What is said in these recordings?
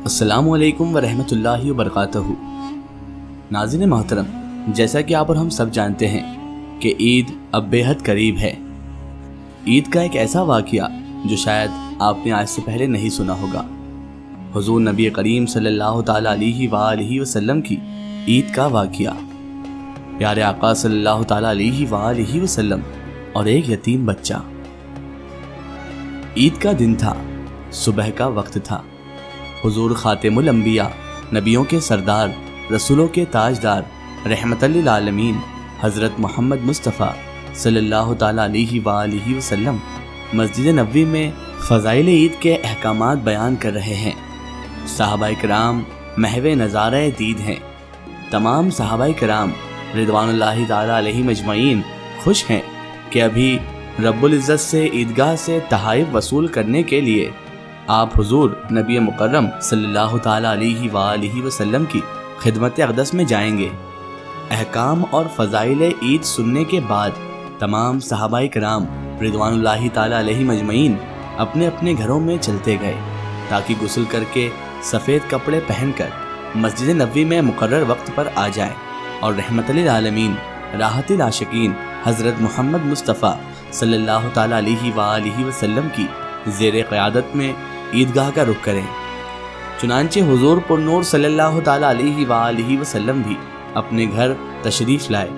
السلام علیکم ورحمۃ اللہ وبرکاتہ۔ ناظرین محترم، جیسا کہ آپ اور ہم سب جانتے ہیں کہ عید اب بے حد قریب ہے۔ عید کا ایک ایسا واقعہ جو شاید آپ نے آج سے پہلے نہیں سنا ہوگا، حضور نبی کریم صلی اللہ تعالیٰ علیہ وآلہ وسلم کی عید کا واقعہ۔ پیارے آقا صلی اللہ تعالیٰ علیہ وآلہ وسلم اور ایک یتیم بچہ۔ عید کا دن تھا، صبح کا وقت تھا۔ حضور خاتم الانبیاء، نبیوں کے سردار، رسولوں کے تاجدار، رحمت للعالمین حضرت محمد مصطفیٰ صلی اللہ تعالیٰ علیہ وآلہ وسلم مسجد نبوی میں فضائل عید کے احکامات بیان کر رہے ہیں۔ صحابہ کرام محو نظارہ دید ہیں۔ تمام صحابہ کرام رضوان اللہ تعالیٰ علیہم اجمعین خوش ہیں کہ ابھی رب العزت سے عیدگاہ سے تحائف وصول کرنے کے لیے آپ حضور نبی مکرم صلی اللہ تعالیٰ علیہ وآلہ وسلم کی خدمت اقدس میں جائیں گے۔ احکام اور فضائل عید سننے کے بعد تمام صحابہ کرام رضوان اللہ تعالیٰ علیہم اجمعین اپنے اپنے گھروں میں چلتے گئے تاکہ غسل کر کے سفید کپڑے پہن کر مسجد نبوی میں مقرر وقت پر آ جائیں اور رحمت للعالمین راحت العاشقین حضرت محمد مصطفیٰ صلی اللہ تعالیٰ علیہ وآلہ وسلم کی زیر قیادت میں عیدگاہ کا رخ کریں۔ چنانچہ حضور پر نور صلی اللہ تعالیٰ علیہ وآلہ وسلم بھی اپنے گھر تشریف لائے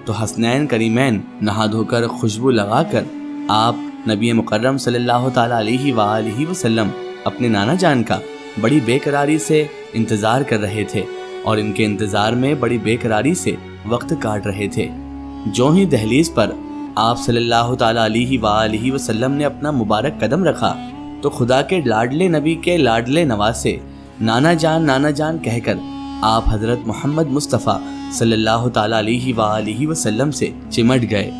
تو حسنین کریمین نہا دھو کر خوشبو لگا کر آپ نبی مکرم صلی اللہ تعالیٰ علیہ وآلہ وسلم اپنے نانا جان کا بڑی بے قراری سے انتظار کر رہے تھے اور ان کے انتظار میں بڑی بے قراری سے وقت کاٹ رہے تھے۔ جو ہی دہلیز پر آپ صلی اللہ تعالیٰ علیہ وآلہ وسلم نے اپنا مبارک قدم رکھا تو خدا کے لاڈلے نبی کے لاڈلے نواسے نانا جان کہہ کر آپ حضرت محمد مصطفیٰ صلی اللہ تعالیٰ علیہ وآلہ وسلم سے چمٹ گئے۔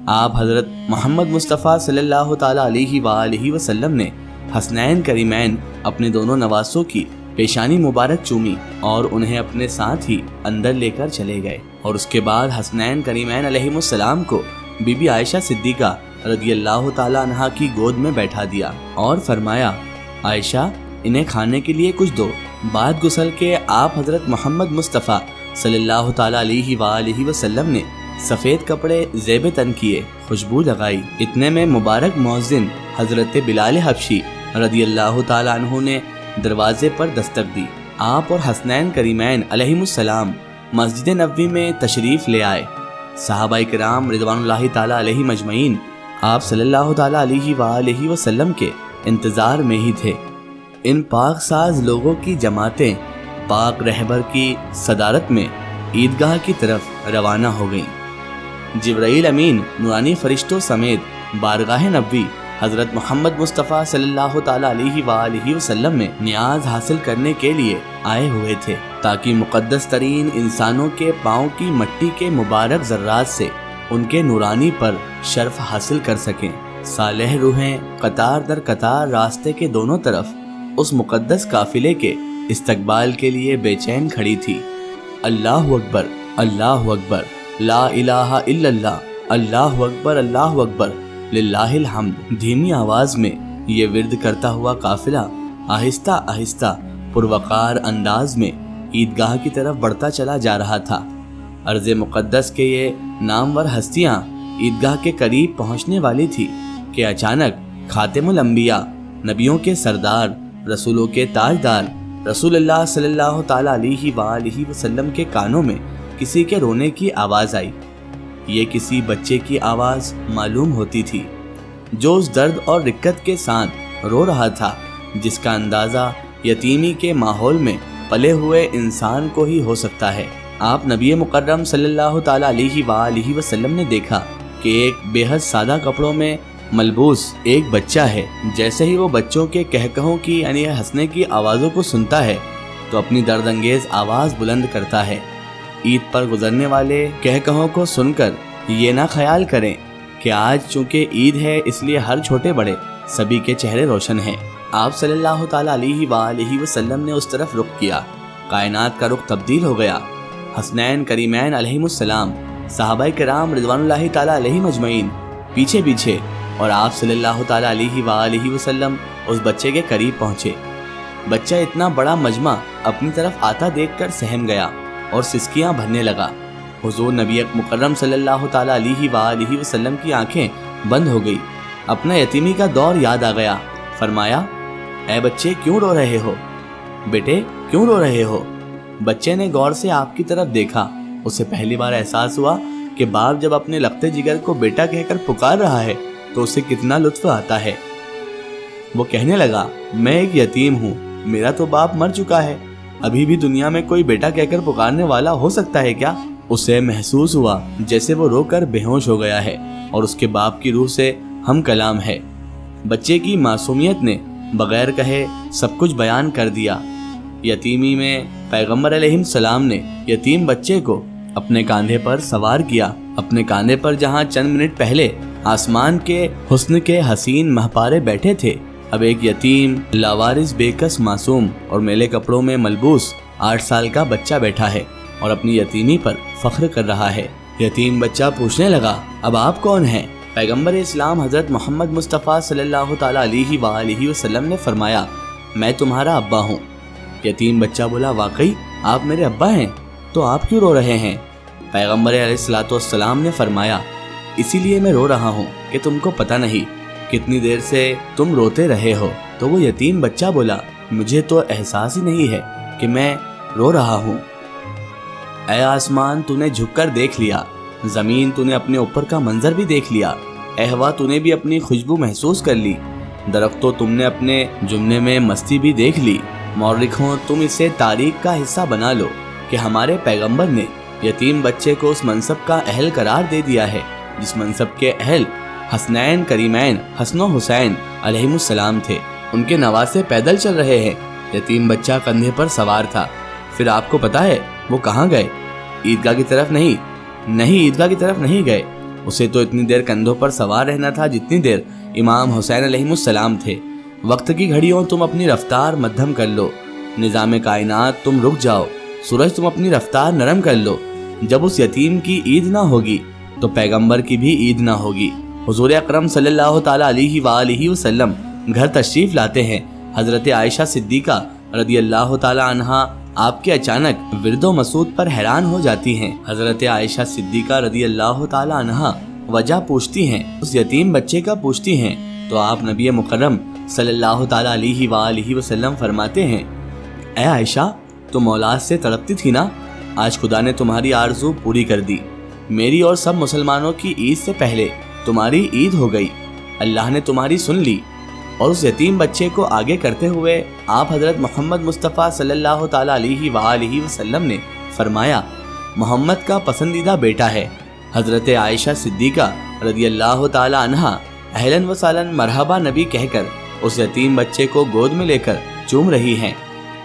آپ حضرت محمد مصطفیٰ صلی اللہ تعالیٰ علیہ وآلہ وسلم نے حسنین کریمین اپنے دونوں نواسوں کی پیشانی مبارک چومی اور انہیں اپنے ساتھ ہی اندر لے کر چلے گئے، اور اس کے بعد حسنین کریمین علیہ السلام کو بی بی عائشہ صدیقہ رضی اللہ تعالیٰ عنہا کی گود میں بیٹھا دیا اور فرمایا، عائشہ انہیں کھانے کے لیے کچھ دو۔ بعد غسل کے آپ حضرت محمد مصطفیٰ صلی اللہ تعالیٰ علیہ وآلہ وسلم نے سفید کپڑے زیب تن کیے، خوشبو لگائی۔ اتنے میں مبارک مؤذن حضرت بلال حبشی رضی اللہ تعالیٰ عنہ نے دروازے پر دستک دی۔ آپ اور حسنین کریمین علیہم السلام مسجد نبوی میں تشریف لے آئے۔ صحابہ کرام رضوان اللہ تعالیٰ علیہم اجمعین آپ صلی اللہ تعالیٰ علیہ وآلہ وسلم کے انتظار میں ہی تھے۔ ان پاک ساز لوگوں کی جماعتیں پاک رہبر کی صدارت میں عیدگاہ کی طرف روانہ ہو گئیں۔ جبرائیل امین نورانی فرشتوں سمیت بارگاہ نبوی حضرت محمد مصطفیٰ صلی اللہ تعالیٰ علیہ وآلہ وسلم میں نیاز حاصل کرنے کے لیے آئے ہوئے تھے تاکہ مقدس ترین انسانوں کے پاؤں کی مٹی کے مبارک ذرات سے ان کے نورانی پر شرف حاصل کر سکیں۔ صالح روحیں قطار در قطار راستے کے دونوں طرف اس مقدس قافلے کے استقبال کے لیے بے چین کھڑی تھی۔ اللہ اکبر، اللہ اکبر، لا الہ الا اللہ، اللہ اکبر، اللہ اکبر، للہ الحمد۔ دھیمی آواز میں یہ ورد کرتا ہوا قافلہ آہستہ آہستہ پروقار انداز میں عیدگاہ کی طرف بڑھتا چلا جا رہا تھا۔ ارض مقدس کے یہ نامور ہستیاں عیدگاہ کے قریب پہنچنے والی تھی کہ اچانک خاتم الانبیاء، نبیوں کے سردار، رسولوں کے تاجدار، رسول اللہ صلی اللہ تعالیٰ علیہ وآلہ وسلم کے کانوں میں کسی کے رونے کی آواز آئی۔ یہ کسی بچے کی آواز معلوم ہوتی تھی جو اس درد اور رکت کے ساتھ رو رہا تھا جس کا اندازہ یتیمی کے ماحول میں پلے ہوئے انسان کو ہی ہو سکتا ہے۔ آپ نبی مکرم صلی اللہ تعالیٰ علیہ وآلہ وسلم نے دیکھا کہ ایک بے حد سادہ کپڑوں میں ملبوس ایک بچہ ہے۔ جیسے ہی وہ بچوں کے کہکہوں کی یعنی ہنسنے کی آوازوں کو سنتا ہے تو اپنی درد انگیز آواز بلند کرتا ہے۔ عید پر گزرنے والے کہکہوں کو سن کر یہ نہ خیال کریں کہ آج چونکہ عید ہے اس لیے ہر چھوٹے بڑے سبھی کے چہرے روشن ہیں۔ آپ صلی اللہ تعالیٰ علیہ وآلہ وسلم نے اس طرف رخ کیا، کائنات کا رخ تبدیل ہو گیا۔ حسنین کریمین علیہم السلام، صحابہ کرام رضوان اللہ تعالیٰ علیہم اجمعین پیچھے پیچھے، اور آپ صلی اللہ تعالیٰ علیہ وآلہ وسلم اس بچے کے قریب پہنچے۔ بچہ اتنا بڑا مجمع اپنی طرف آتا دیکھ کر سہم گیا اور سسکیاں بھرنے لگا۔ حضور نبی مکرم صلی اللہ تعالیٰ علیہ وآلہ وسلم کی آنکھیں بند ہو گئی۔ اپنا یتیمی کا دور یاد آ گیا۔ فرمایا، اے بچے کیوں رو رہے ہو؟ بیٹے کیوں رو رہے ہو؟ بچے نے غور سے آپ کی طرف دیکھا۔ اسے پہلی بار احساس ہوا کہ باپ جب اپنے لگتے جگر کو بیٹا کہہ کر پکار رہا ہے تو اسے کتنا لطف آتا ہے۔ وہ کہنے لگا، میں ایک یتیم ہوں، میرا تو باپ مر چکا ہے، ابھی بھی دنیا میں کوئی بیٹا کہہ کر پکارنے والا ہو سکتا ہے کیا؟ اسے محسوس ہوا جیسے وہ رو کر بے ہوش ہو گیا ہے اور اس کے باپ کی روح سے ہم کلام ہے۔ بچے کی معصومیت نے بغیر کہے سب کچھ بیان کر دیا۔ یتیمی میں پیغمبر علیہ السلام نے یتیم بچے کو اپنے کاندھے پر سوار کیا۔ اپنے کاندھے پر جہاں چند منٹ پہلے آسمان کے حسن کے حسین مہپارے بیٹھے تھے، اب ایک یتیم، لاوارث، بے کس معصوم اور میلے کپڑوں میں ملبوس 8 سال کا بچہ بیٹھا ہے اور اپنی یتیمی پر فخر کر رہا ہے۔ یتیم بچہ پوچھنے لگا، اب آپ کون ہیں؟ پیغمبر اسلام حضرت محمد مصطفیٰ صلی اللہ تعالیٰ علیہ وآلہ وسلم نے فرمایا، میں تمہارا ابا ہوں۔ یتیم بچہ بولا، واقعی آپ میرے ابا ہیں؟ تو آپ کیوں رو رہے ہیں؟ پیغمبر علیہ السلام نے فرمایا، اسی لیے میں رو رہا ہوں کہ تم کو پتہ نہیں کتنی دیر سے تم روتے رہے ہو۔ تو وہ یتیم بچہ بولا، مجھے تو احساس ہی نہیں ہے کہ میں رو رہا ہوں۔ اے آسمان، تو نے جھک کر دیکھ لیا، زمین تو نے اپنے اوپر کا منظر بھی دیکھ لیا، اے ہوا تو نے بھی اپنی خوشبو محسوس کر لی، درختوں تم نے اپنے جمنے میں مستی بھی دیکھ لی۔ مورخوں، تم اسے تاریخ کا حصہ بنا لو کہ ہمارے پیغمبر نے یتیم بچے کو اس منصب کا اہل قرار دے دیا ہے جس منصب کے اہل حسنین کریمین حسن و حسین علیہ السلام تھے۔ ان کے نواسے پیدل چل رہے ہیں، یتیم بچہ کندھے پر سوار تھا۔ پھر آپ کو پتا ہے وہ کہاں گئے؟ عیدگاہ کی طرف نہیں، عیدگاہ کی طرف نہیں گئے۔ اسے تو اتنی دیر کندھوں پر سوار رہنا تھا جتنی دیر امام حسین علیہ السلام تھے۔ وقت کی گھڑیوں تم اپنی رفتار مدھم کر لو، نظام کائنات تم رک جاؤ، سورج تم اپنی رفتار نرم کر لو۔ جب اس یتیم کی عید نہ ہوگی تو پیغمبر کی بھی عید نہ ہوگی۔ حضور اکرم صلی اللہ تعالیٰ علیہ وآلہ وسلم گھر تشریف لاتے ہیں۔ حضرت عائشہ صدیقہ رضی اللہ تعالیٰ عنہا آپ کے اچانک ورد و مسعود پر حیران ہو جاتی ہیں۔ حضرت عائشہ صدیقہ رضی اللہ تعالیٰ عنہا وجہ پوچھتی ہیں، اس یتیم بچے کا پوچھتی ہیں، تو آپ نبی مکرم صلی اللہ تعالیٰ علیہ وآلہ وسلم فرماتے ہیں، اے عائشہ، تم اولاد سے تڑپتی تھی نا، آج خدا نے تمہاری آرزو پوری کر دی۔ میری اور سب مسلمانوں کی عید سے پہلے تمہاری عید ہو گئی، اللہ نے تمہاری سن لی۔ اور اس یتیم بچے کو آگے کرتے ہوئے آپ حضرت محمد مصطفیٰ صلی اللہ تعالیٰ علیہ وآلہ وسلم نے فرمایا، محمد کا پسندیدہ بیٹا ہے۔ حضرت عائشہ صدیقہ رضی اللہ تعالیٰ عنہا اہلاً و سہلاً مرحبا نبی کہہ کر اس یتیم بچے کو گود میں لے کر چوم رہی ہیں۔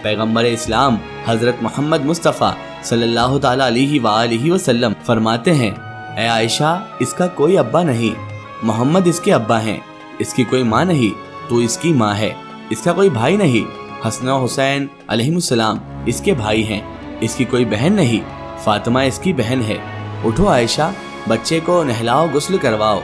پیغمبر اسلام حضرت محمد مصطفیٰ صلی اللہ تعالیٰ علیہ وآلہ وسلم فرماتے ہیں، اے عائشہ، اس کا کوئی ابا نہیں، محمد اس کے ابا ہیں، اس کی کوئی ماں نہیں، تو اس کی ماں ہے، اس کا کوئی بھائی نہیں، حسن و حسین علیہ السلام اس کے بھائی ہیں، اس کی کوئی بہن نہیں، فاطمہ اس کی بہن ہے۔ اٹھو عائشہ، بچے کو نہلاؤ، غسل کرواؤ۔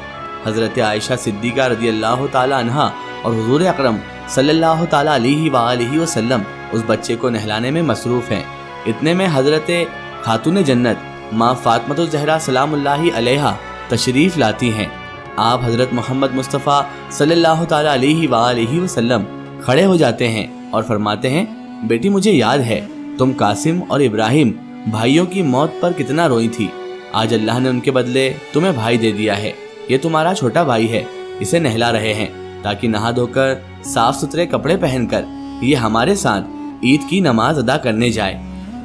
حضرت عائشہ صدیقہ رضی اللہ تعالیٰ عنہا اور حضور اکرم صلی اللہ تعالیٰ علیہ وآلہ وسلم اس بچے کو نہلانے میں مصروف ہیں۔ اتنے میں حضرت خاتون جنت ماں فاطمہ الزہرا سلام اللہ علیہا تشریف لاتی ہیں۔ آپ حضرت محمد مصطفیٰ صلی اللہ تعالیٰ علیہ وآلہ وسلم کھڑے ہو جاتے ہیں اور فرماتے ہیں، بیٹی مجھے یاد ہے تم قاسم اور ابراہیم بھائیوں کی موت پر کتنا روئی تھی، آج اللہ نے ان کے بدلے تمہیں بھائی دے دیا ہے، یہ تمہارا چھوٹا بھائی ہے، اسے نہلا رہے ہیں تاکہ نہا دھو کر صاف ستھرے کپڑے پہن کر یہ ہمارے ساتھ عید کی نماز ادا کرنے جائے۔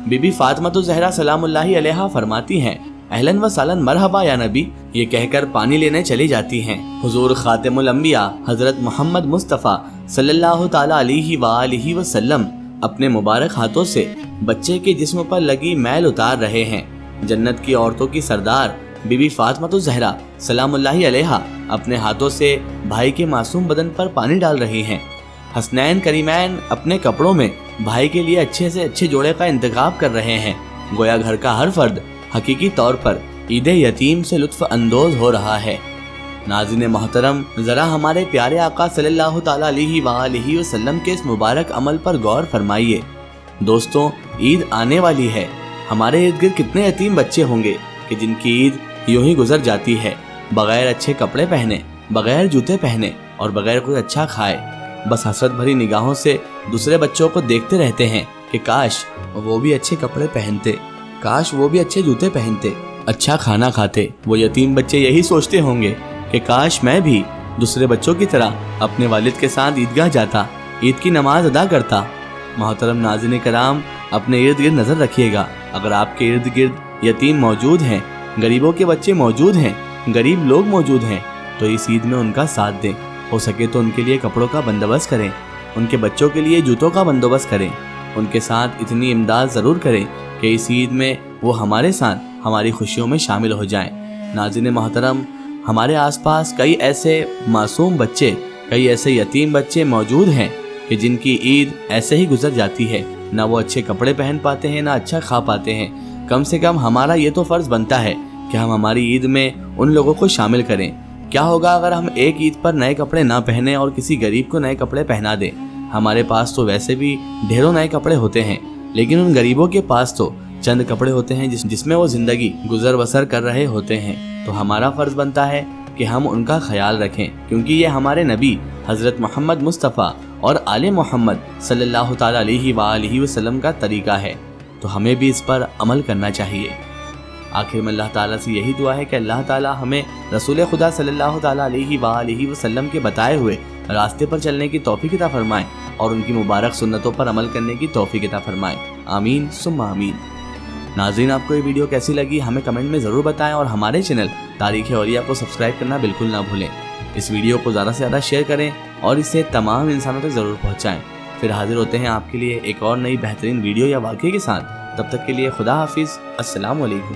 بی بی فاطمہ الزہرا سلام اللہ علیہا فرماتی ہیں، اہلاً و سہلاً مرحبا یا نبی، یہ کہہ کر پانی لینے چلی جاتی ہیں۔ حضور خاتم الانبیاء حضرت محمد مصطفیٰ صلی اللہ تعالیٰ علیہ وآلہ وسلم اپنے مبارک ہاتھوں سے بچے کے جسم پر لگی میل اتار رہے ہیں۔ جنت کی عورتوں کی سردار بی بی فاطمہ الزہرا سلام اللہ علیہا اپنے ہاتھوں سے بھائی کے معصوم بدن پر پانی ڈال رہی ہیں۔ حسنین کریمین اپنے کپڑوں میں بھائی کے لیے اچھے سے اچھے جوڑے کا انتخاب کر رہے ہیں۔ گویا گھر کا ہر فرد حقیقی طور پر عید یتیم سے لطف اندوز ہو رہا ہے۔ ناظرین محترم، ذرا ہمارے پیارے آقا صلی اللہ تعالیٰ علیہ وآلہ وسلم کے اس مبارک عمل پر غور فرمائیے۔ دوستوں، عید آنے والی ہے۔ ہمارے ارد گرد کتنے یتیم بچے ہوں گے کہ جن کی عید یوں ہی گزر جاتی ہے، بغیر اچھے کپڑے پہنے، بغیر جوتے پہنے اور بغیر کوئی اچھا کھائے، بس حسرت بھری نگاہوں سے دوسرے بچوں کو دیکھتے رہتے ہیں کہ کاش وہ بھی اچھے کپڑے پہنتے، کاش وہ بھی اچھے جوتے پہنتے، اچھا کھانا کھاتے۔ وہ یتیم بچے یہی سوچتے ہوں گے کہ کاش میں بھی دوسرے بچوں کی طرح اپنے والد کے ساتھ عیدگاہ جاتا، عید کی نماز ادا کرتا۔ محترم ناظرین کرام، اپنے ارد گرد نظر رکھیے گا۔ اگر آپ کے ارد گرد یتیم موجود ہیں، غریبوں کے بچے موجود ہیں، غریب لوگ موجود ہیں، تو اس عید میں ان کا ساتھ دیں۔ ہو سکے تو ان کے لیے کپڑوں کا بندوبست کریں، ان کے بچوں کے لیے جوتوں کا بندوبست کریں، ان کے ساتھ اتنی امداد ضرور کریں کہ اس عید میں وہ ہمارے ساتھ ہماری خوشیوں میں شامل ہو جائیں۔ ناظرین محترم، ہمارے آس پاس کئی ایسے معصوم بچے، کئی ایسے یتیم بچے موجود ہیں کہ جن کی عید ایسے ہی گزر جاتی ہے، نہ وہ اچھے کپڑے پہن پاتے ہیں، نہ اچھا کھا پاتے ہیں۔ کم سے کم ہمارا یہ تو فرض بنتا ہے کہ ہم ہماری عید میں ان لوگوں کو شامل کریں۔ کیا ہوگا اگر ہم ایک عید پر نئے کپڑے نہ پہنیں اور کسی غریب کو نئے کپڑے پہنا دیں؟ ہمارے پاس تو ویسے بھی ڈھیروں نئے کپڑے ہوتے ہیں، لیکن ان غریبوں کے پاس تو چند کپڑے ہوتے ہیں جس میں وہ زندگی گزر بسر کر رہے ہوتے ہیں۔ تو ہمارا فرض بنتا ہے کہ ہم ان کا خیال رکھیں، کیونکہ یہ ہمارے نبی حضرت محمد مصطفیٰ اور آل محمد صلی اللہ تعالیٰ علیہ وآلہ وسلم کا طریقہ ہے، تو ہمیں بھی اس پر عمل کرنا چاہیے۔ آخر میں اللہ تعالیٰ سے یہی دعا ہے کہ اللہ تعالیٰ ہمیں رسول خدا صلی اللہ تعالیٰ علیہ وآلہ وسلم کے بتائے ہوئے راستے پر چلنے کی توفیق عطا فرمائے اور ان کی مبارک سنتوں پر عمل کرنے کی توفیق عطا فرمائے، آمین ثم آمین۔ ناظرین، آپ کو یہ ویڈیو کیسی لگی ہمیں کمنٹ میں ضرور بتائیں، اور ہمارے چینل تاریخ اولیاء کو سبسکرائب کرنا بالکل نہ بھولیں۔ اس ویڈیو کو زیادہ سے زیادہ شیئر کریں اور اسے تمام انسانوں تک ضرور پہنچائیں۔ پھر حاضر ہوتے ہیں آپ کے لیے ایک اور نئی بہترین ویڈیو یا واقعے کے ساتھ۔ تب تک کے لیے خدا حافظ، السلام علیکم۔